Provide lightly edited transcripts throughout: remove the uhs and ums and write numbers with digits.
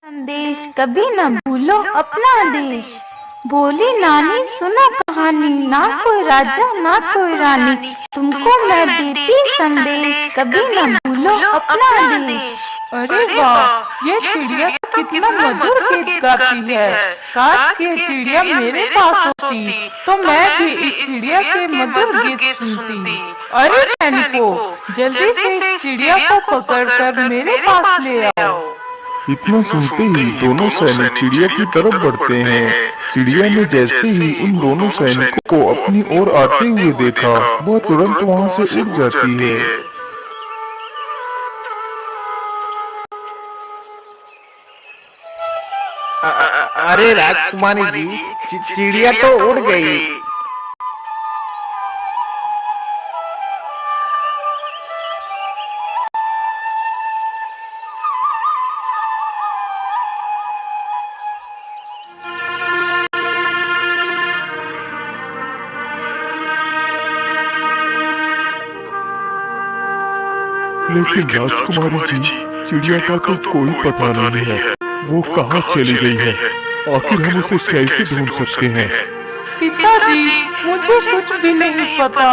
संदेश कभी न भूलो अपना देश। बोली नानी सुनो कहानी, ना कोई राजा ना कोई रानी, तुमको मैं देती संदेश, कभी न भूलो अपना देश। अरे वाह, ये चिड़िया कितना मधुर गीत गाती है। काश के चिड़िया मेरे पास होती तो मैं भी इस चिड़िया के मधुर गीत सुनती। अरे सैनिकों, जल्दी से इस चिड़िया को पकड़कर मेरे पास ले आओ। इतना सुनते ही दोनों सैनिक चिड़िया की तरफ बढ़ते हैं। चिड़िया ने जैसे ही उन दोनों सैनिकों को अपनी ओर आते हुए देखा, वह तुरंत वहां से उड़ जाती है। अरे राजकुमारी जी, चिड़िया तो उड़ गई। लेकिन राजकुमारी जी, चिड़िया का तो कोई पता नहीं है, वो कहाँ चली गई है। आखिर हम उसे कैसे ढूंढ सकते हैं? पिताजी, मुझे कुछ भी नहीं पता।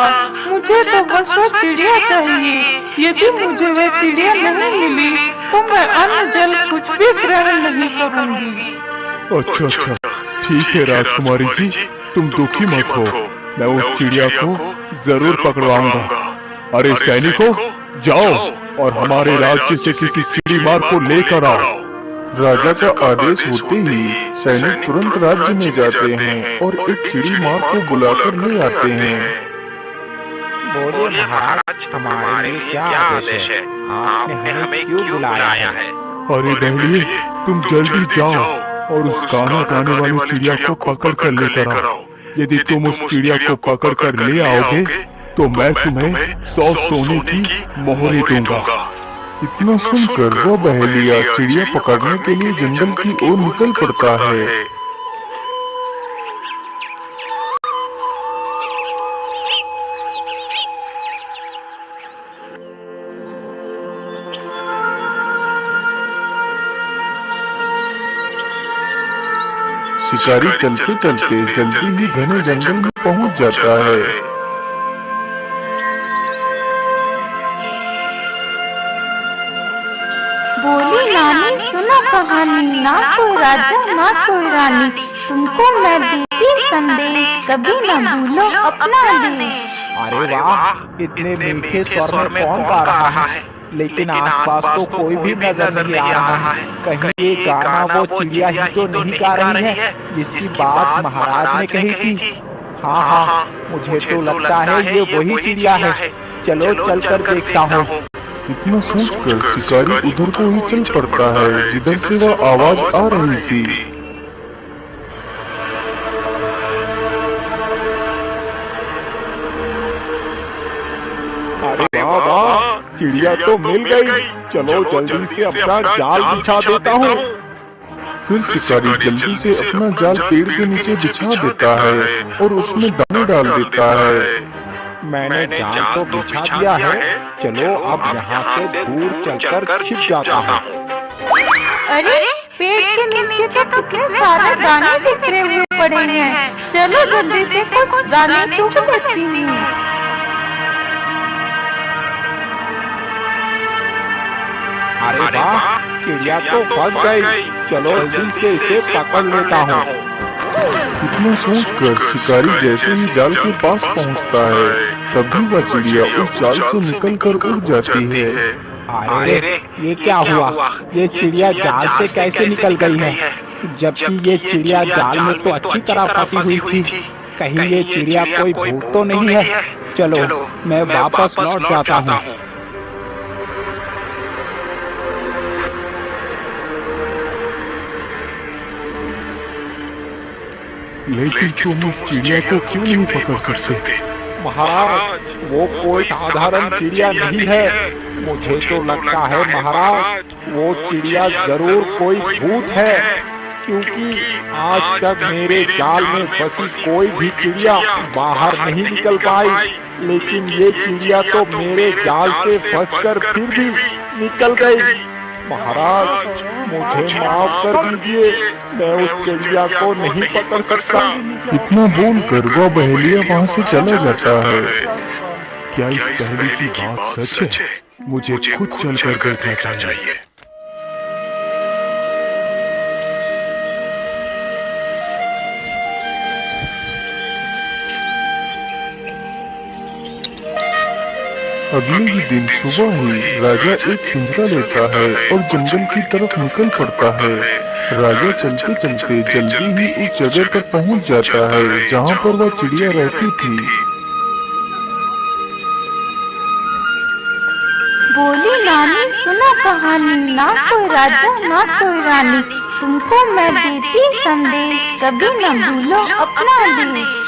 मुझे तो बस वो चिड़िया चाहिए। यदि मुझे वह चिड़िया नहीं मिली तो मैं अन्न जल कुछ भी ग्रहण नहीं करूंगी। अच्छा, ठीक है राजकुमारी जी, तुम दुखी मत हो, मैं उस चिड़िया को जरूर पकड़वाऊंगा। अरे सैनिकों, जाओ और हमारे राज्य से किसी चिड़ीमार को लेकर आओ। राजा का आदेश होते ही सैनिक तुरंत राज्य में जाते हैं और एक चिड़ीमार को बुलाकर ले आते हैं। बोले महाराज, हमारे लिए क्या आदेश है? आपने हमें क्यों बुलाया है? अरे बहलिए, तुम जल्दी जाओ और उस गाना गाने वाली चिड़िया को पकड़ कर लेकर आओ। यदि तुम उस चिड़िया को पकड़ कर ले आओगे तो मैं तुम्हें 100 सोने की मोहरें दूंगा। इतना सुनकर वो बहेलिया चिड़िया पकड़ने के लिए जंगल की ओर निकल पड़ता है। शिकारी चलते चलते जल्दी ही घने जंगल में पहुंच जाता है। बोली नानी सुनो कहानी, ना कोई राजा ना कोई रानी, तुमको मैं देती संदेश, कभी न भूलो अपना देश। अरे वाह, इतने मीठे स्वर में कौन गा रहा है? लेकिन आसपास तो कोई भी नजर नहीं आ रहा है। कहीं ये गाना वो चिड़िया ही तो नहीं गा रही है जिसकी बात महाराज ने कही थी? हाँ, मुझे तो लगता है ये वही चिड़िया है। चलो चलकर देखता हूँ। इतना सोचकर शिकारी उधर को ही चल पड़ता है जिधर से वह आवाज आ रही थी। अरे वाह, चिड़िया तो मिल गई। चलो जल्दी से अपना जाल बिछा देता हूँ। फिर शिकारी जल्दी से अपना जाल पेड़ के नीचे बिछा देता है और उसमें दाने डाल देता है। मैंने जाल तो बिछा दिया है, चलो अब यहाँ से दूर चलकर छिप जाता हूँ। अरे पेड़ के नीचे तो कितने सारे दाने बिखरे हुए पड़े हैं। चलो जल्दी से कुछ दाने चुग लेती हूँ। अरे वाह, चिड़िया तो फंस गई। चलो जल्दी से इसे पकड़ लेता हूँ। इतना सोचकर शिकारी जैसे ही जाल के पास पहुंचता है, तभी वह चिड़िया उस जाल से निकलकर उड़ जाती है। अरे ये क्या हुआ? ये चिड़िया जाल से कैसे निकल गई है? जबकि ये चिड़िया जाल में तो अच्छी तरह फंसी हुई थी। कहीं ये चिड़िया कोई भूत तो नहीं है? चलो मैं वापस लौट जाता हूँ। लेकिन तुम उस चिड़िया को क्यों नहीं पकड़ सकते? महाराज, वो कोई साधारण चिड़िया नहीं है। मुझे तो लगता है महाराज, वो चिड़िया जरूर कोई भूत है, क्योंकि आज तक मेरे जाल में फंसी कोई भी चिड़िया बाहर नहीं निकल पाई। लेकिन ये चिड़िया तो मेरे जाल से फंसकर फिर भी निकल गई। महाराज मुझे माफ कर दीजिए, मैं उस चिड़िया को नहीं पकड़ सकता। इतना बोलकर वह बहेलिया वहाँ से चला जाता है। क्या इस पहेली की बात सच है? मुझे खुद चलकर देखना चाहिए। अगले ही दिन सुबह ही राजा एक पिंजरा लेता है और जंगल की तरफ निकल पड़ता है। राजा चलते चलते जल्दी ही उस जगह पर पहुंच जाता है जहां पर वह चिड़िया रहती थी। बोली नानी सुनो कहानी, ना कोई राजा ना कोई रानी, तुमको मैं देती संदेश, कभी न भूलो अपना देश।